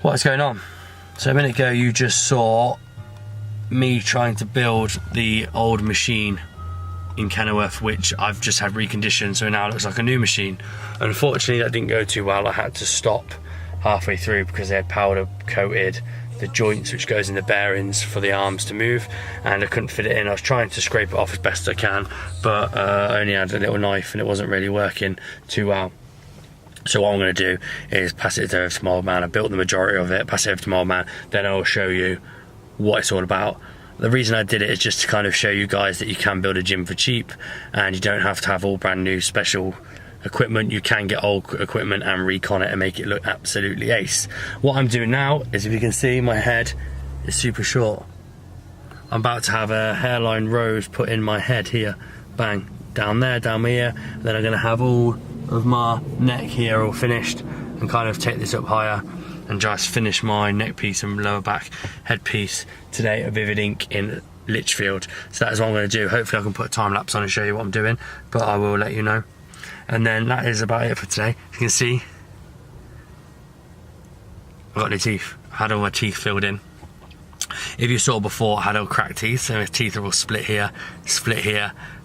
What's going on? So a minute ago you just saw me trying to build the old machine in Kenilworth, which I've just had reconditioned, so now it looks like a new machine. Unfortunately that didn't go too well. I had to stop halfway through because they had powder coated the joints which goes in the bearings for the arms to move, and I couldn't fit it in. I was trying to scrape it off as best I can, but I only had a little knife and it wasn't really working too well. So what I'm going to do is pass it over to my old man. I built the majority of it, pass it over to my old man, then I'll show you what it's all about. The reason I did it is just to kind of show you guys that you can build a gym for cheap and you don't have to have all brand new special equipment. You can get old equipment and recon it and make it look absolutely ace. What I'm doing now is, if you can see, my head is super short. I'm about to have a hairline rose put in my head here, bang, down there, down here, and then I'm going to have all of my neck here all finished and kind of take this up higher and just finish my neck piece and lower back headpiece today at Vivid Ink in Lichfield. So that is what I'm going to do. Hopefully I can put a time lapse on and show you what I'm doing, but I will let you know. And then that is about it for today. You can see I've got new teeth. I had all my teeth filled in. If you saw before, I had all cracked teeth, so my teeth are all split here,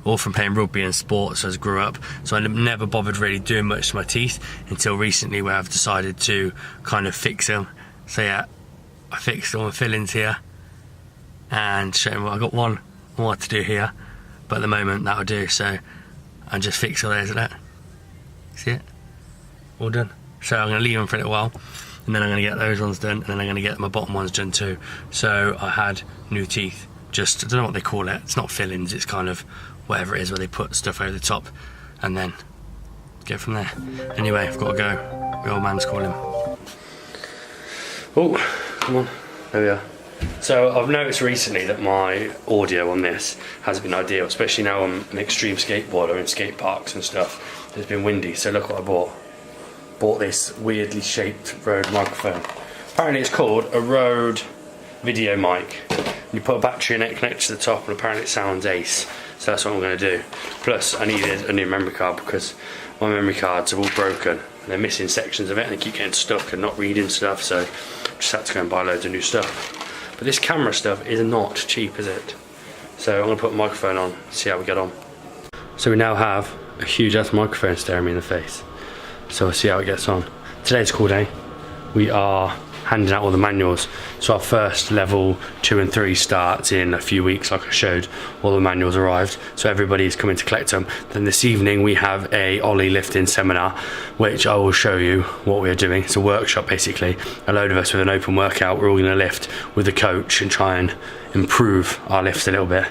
all from playing rugby and sports as I grew up. So I never bothered really doing much to my teeth until recently, where I've decided to kind of fix them. So yeah, I fixed all my fillings here and show them what I got. One more to do here, but at the moment that'll do. So I just fix all those like that. See it? All done. So I'm going to leave them for a little while, and then I'm going to get those ones done, and then I'm going to get my bottom ones done too. So I had new teeth. Just, I don't know what they call it. It's not fillings, it's kind of whatever it is where they put stuff over the top and then go from there. Anyway, I've got to go. The old man's calling. Oh, come on. There we are. So I've noticed recently that my audio on this hasn't been ideal, especially now I'm an extreme skateboarder in skate parks and stuff. It's been windy, so look what I bought. Bought this weirdly shaped Rode microphone. Apparently it's called a Rode video mic. You put a battery in it, connect to the top, and apparently it sounds ace. So that's what I'm going to do. Plus I needed a new memory card because my memory cards are all broken. They're missing sections of it and they keep getting stuck and not reading stuff, so just had to go and buy loads of new stuff. But this camera stuff is not cheap, is it? So I'm going to put a microphone on, see how we get on. So we now have a huge ass microphone staring me in the face. So we'll see how it gets on. Today's a cool day. We are handing out all the manuals. So our first level 2 and 3 starts in a few weeks, like I showed. All the manuals arrived, so everybody's coming to collect them. Then this evening we have a ollie lifting seminar, which I will show you what we are doing. It's a workshop basically. A load of us with an open workout. We're all going to lift with a coach and try and improve our lifts a little bit.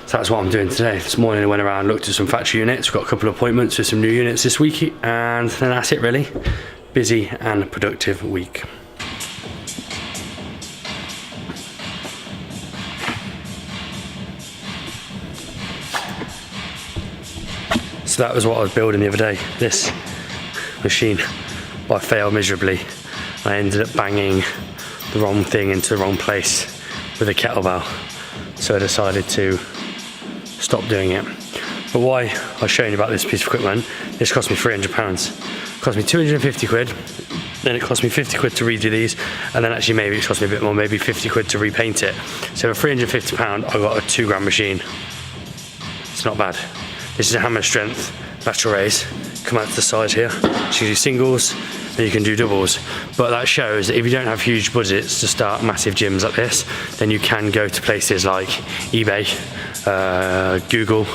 So that's what I'm doing today. This morning I went around, looked at some factory units. We've got a couple of appointments with some new units this week, and then that's it really. Busy and productive week. So that was what I was building the other day, this machine. But I failed miserably. I ended up banging the wrong thing into the wrong place with a kettlebell. So I decided to stop doing it. But why I was showing you about this piece of equipment, this cost me £300. It cost me 250 quid, then it cost me 50 quid to redo these, and then actually maybe it cost me a bit more, maybe 50 quid to repaint it. So for £350 I got a 2 grand machine. It's not bad. This is a hammer strength lateral raise. Come out to the side here. So you can do singles and you can do doubles. But that shows that if you don't have huge budgets to start massive gyms like this, then you can go to places like eBay, Google,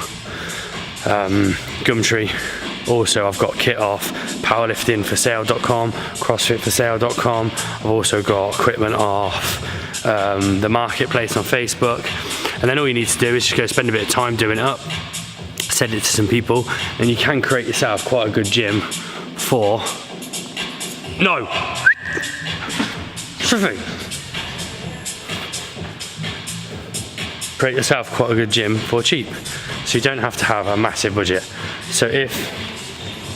Gumtree. Also, I've got kit off powerliftingforsale.com, crossfitforsale.com. I've also got equipment off the marketplace on Facebook. And then all you need to do is just go spend a bit of time doing it up, send it to some people, and you can create yourself quite a good gym for create yourself quite a good gym for cheap, so you don't have to have a massive budget. So if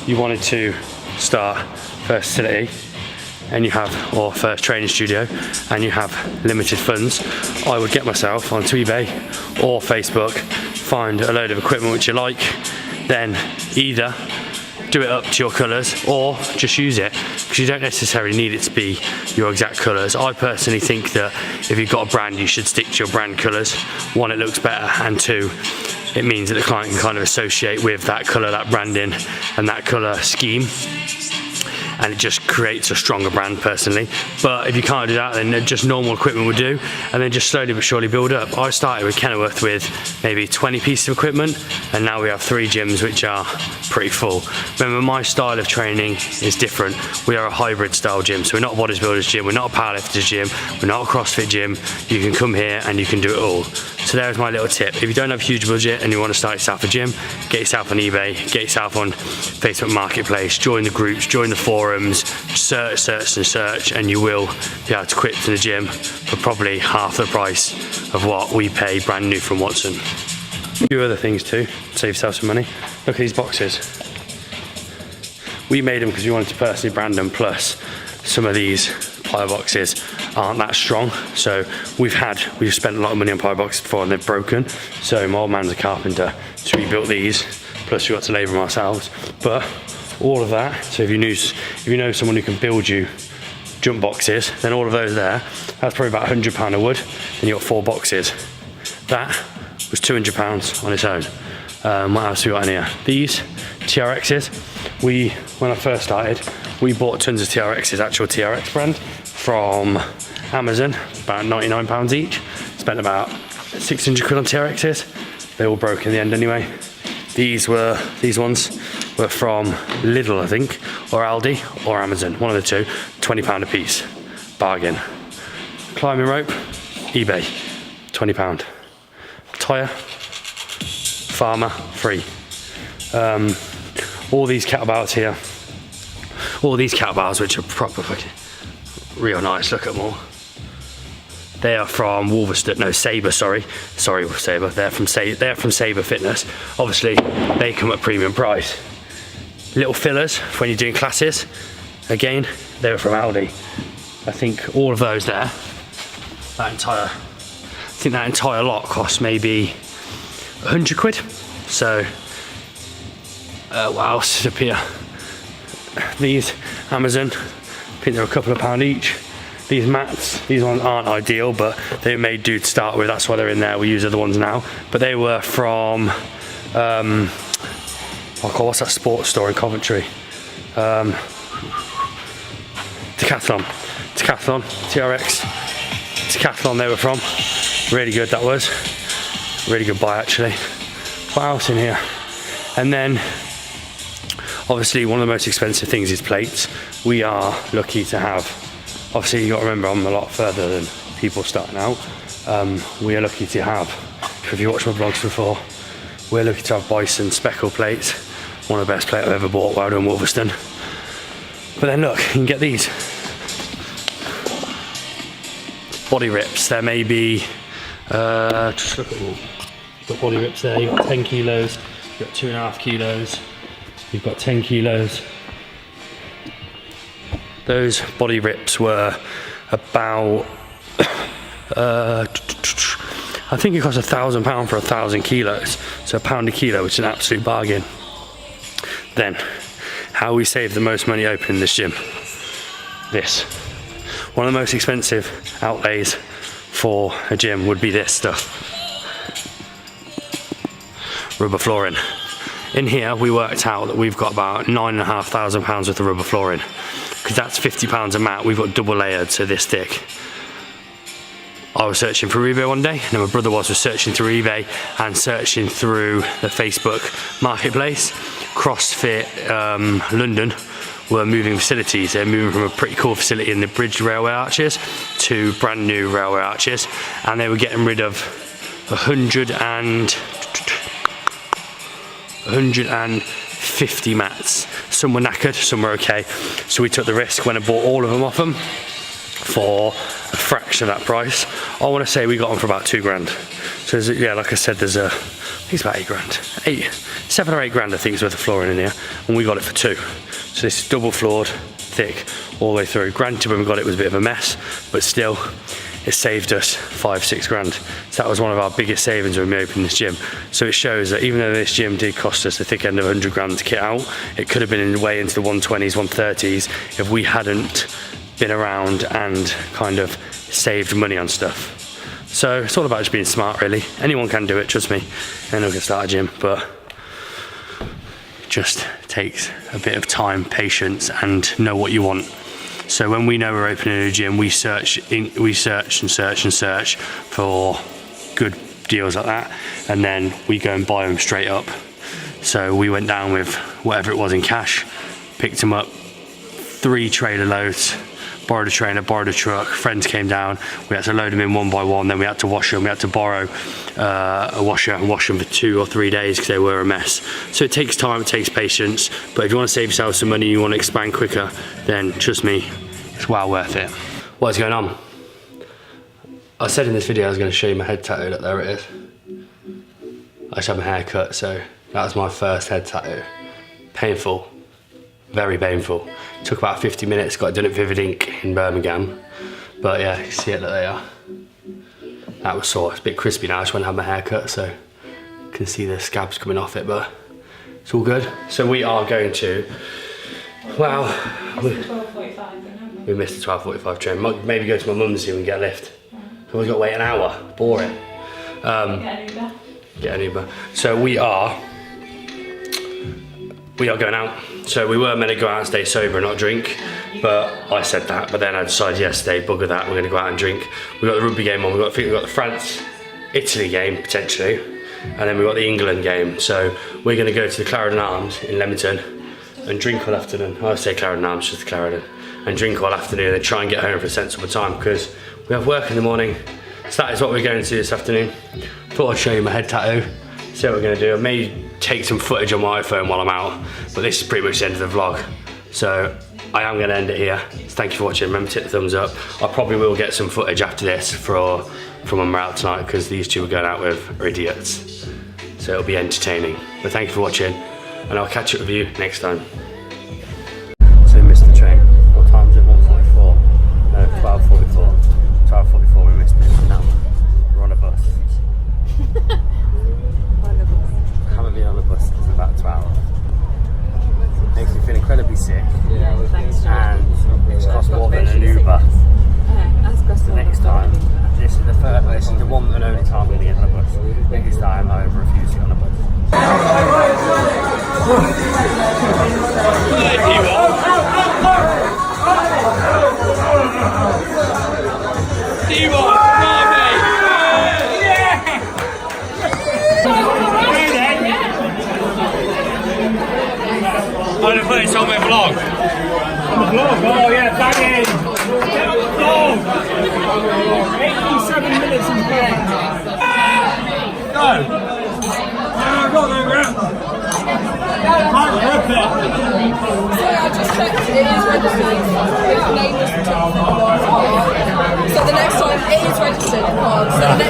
you wanted to start first facility and you have, or first training studio, and you have limited funds, I would get myself onto eBay or Facebook, find a load of equipment which you like, then either do it up to your colours, or just use it, because you don't necessarily need it to be your exact colours. I personally think that if you've got a brand, you should stick to your brand colours. One, it looks better, and two, it means that the client can kind of associate with that colour, that branding and that colour scheme, and it just creates a stronger brand personally. But if you can't do that, then just normal equipment would do, and then just slowly but surely build up. I started with Kenilworth with maybe 20 pieces of equipment, and now we have 3 gyms which are pretty full. Remember, my style of training is different. We are a hybrid style gym, so we're not a bodybuilder's gym, we're not a powerlifter's gym, we're not a CrossFit gym. You can come here and you can do it all. So there's my little tip. If you don't have a huge budget and you want to start yourself a gym, get yourself on eBay, get yourself on Facebook Marketplace, join the groups, join the forums, search, and you will be able to equip in the gym for probably half the price of what we pay brand new from Watson. A few other things too, save yourself some money. Look at these boxes. We made them because we wanted to personally brand them, plus some of these pie boxes aren't that strong, so we've spent a lot of money on pie boxes before and they've broken, so my old man's a carpenter, so we built these, plus we got to labour them ourselves. But all of that, so if you know someone who can build you jump boxes, then all of those there, that's probably about £100 of wood, and you got 4 boxes. That was £200 on its own. What else we got in here? These TRXs, when I first started, we bought tons of TRXs, actual TRX brand, from Amazon, about £99 each. Spent about 600 quid on TRXs. They all broke in the end anyway. These ones were from Lidl, I think, or Aldi, or Amazon, one of the two. £20 a piece, bargain. Climbing rope, eBay, £20. Tyre, Farmer, free. All these kettlebells here, all these kettlebells which are proper fucking real nice, look at them all. They are from Wolverstone, no, Sabre, sorry Sabre, they're from Sabre Fitness. Obviously they come at premium price. Little fillers for when you're doing classes, again, they were from Aldi. I think all of those there, that entire lot cost maybe 100 quid. So what else is up here? These Amazon, I think they're a couple of £1 each. These mats, these ones aren't ideal, but they made do to start with, that's why they're in there. We use other ones now, but they were from what's that sports store in Coventry? Decathlon, TRX, Decathlon they were from. Really good, that was. Really good buy actually. What else in here? And then, obviously one of the most expensive things is plates. We are lucky to have, obviously you got to remember I'm a lot further than people starting out. We are lucky to have, if you watched my vlogs before, we're lucky to have Bison Speckle plates. One of the best plates I've ever bought while doing Wolverstone. But then look, you can get these. Body rips, there may be, just look at all. You've got body rips there, you've got 10 kilos, you've got 2.5 kilos, you've got 10 kilos. Those body rips were about, I think it cost £1,000 for 1,000 kilos, so £1 a kilo, which is an absolute bargain. Then, how we save the most money opening this gym. This. One of the most expensive outlays for a gym would be this stuff. Rubber flooring. In here we worked out that we've got about £9,500 worth of rubber flooring, because that's £50 a mat. We've got double layered, so this thick. I was searching for eBay one day, and my brother was searching through eBay and searching through the Facebook Marketplace. CrossFit London were moving facilities. They're moving from a pretty cool facility in the Bridge Railway Arches to brand new railway arches, and they were getting rid of 150 mats. Some were knackered, some were okay. So we took the risk, went and bought all of them off them for a fraction of that price. I want to say we got them for about £2,000. So yeah, like I said, there's I think it's about £8,000. 7 or 8 grand I think is worth of flooring in here, and we got it for £2,000. So this is double floored, thick, all the way through. Granted, when we got it, it was a bit of a mess, but still, it saved us 5-6 grand. So that was one of our biggest savings when we opened this gym. So it shows that even though this gym did cost us the thick end of 100 grand to kit out, it could have been way into the 120s, 130s if we hadn't been around and kind of saved money on stuff. So it's all about just being smart, really. Anyone can do it, trust me. Anyone can start a gym, but it just takes a bit of time, patience, and know what you want. So when we know we're opening a gym, we search for good deals like that, and then we go and buy them straight up. So we went down with whatever it was in cash, picked them up, 3 trailer loads, borrowed a trainer, borrowed a truck, friends came down, we had to load them in one by one, then we had to wash them, we had to borrow a washer and wash them for 2 or 3 days because they were a mess. So it takes time, it takes patience, but if you want to save yourself some money, you want to expand quicker, then trust me, it's well worth it. What's going on? I said in this video I was going to show you my head tattoo, look, there it is. I just had my hair cut, so that was my first head tattoo. Painful. Very painful. Took about 50 minutes, got it done at Vivid Ink in Birmingham. But yeah, you see it, look, there. That was sore. It's a bit crispy now, I just went and had my hair cut, so you can see the scabs coming off it, but it's all good. So we are going to, well, we missed the 12:45 train. Maybe go to my mum's and get a lift. So we've got to wait an hour, boring. Get an Uber. So we are going out. So we were meant to go out and stay sober and not drink, but I said that, but then I decided yesterday, bugger that, we're gonna go out and drink. We got the rugby game on, I think we've got the France-Italy game, potentially, and then we've got the England game. So we're gonna go to the Clarendon Arms in Leamington and drink all afternoon. I say Clarendon Arms, just the Clarendon. And drink all afternoon and try and get home for a sensible time because we have work in the morning. So that is what we're going to do this afternoon. Thought I'd show you my head tattoo. See what we're gonna do. I may take some footage on my iPhone while I'm out, but this is pretty much the end of the vlog. So I am gonna end it here. So thank you for watching. Remember to hit the thumbs up. I probably will get some footage after this from when we're out tonight because these two we're going out with are idiots. So it'll be entertaining. But thank you for watching and I'll catch up with you next time. So we missed the train. What time is it? 1:44? No, 12:44. 12:44 we missed it. Now we're on a bus. I haven't been on a bus since about 12. Makes me feel incredibly sick. Yeah, and it's cost more than an Uber. The next time, this is the one and only time I'm going to get on a bus. Next time I refuse to get on a bus. I'm going to put this on my vlog. On the vlog? Oh yeah, banging! Get on the vlog! 87 minutes in play. Go! Go, Sorry, I just checked. It is registered. His name is. So the next time, it is registered. So the next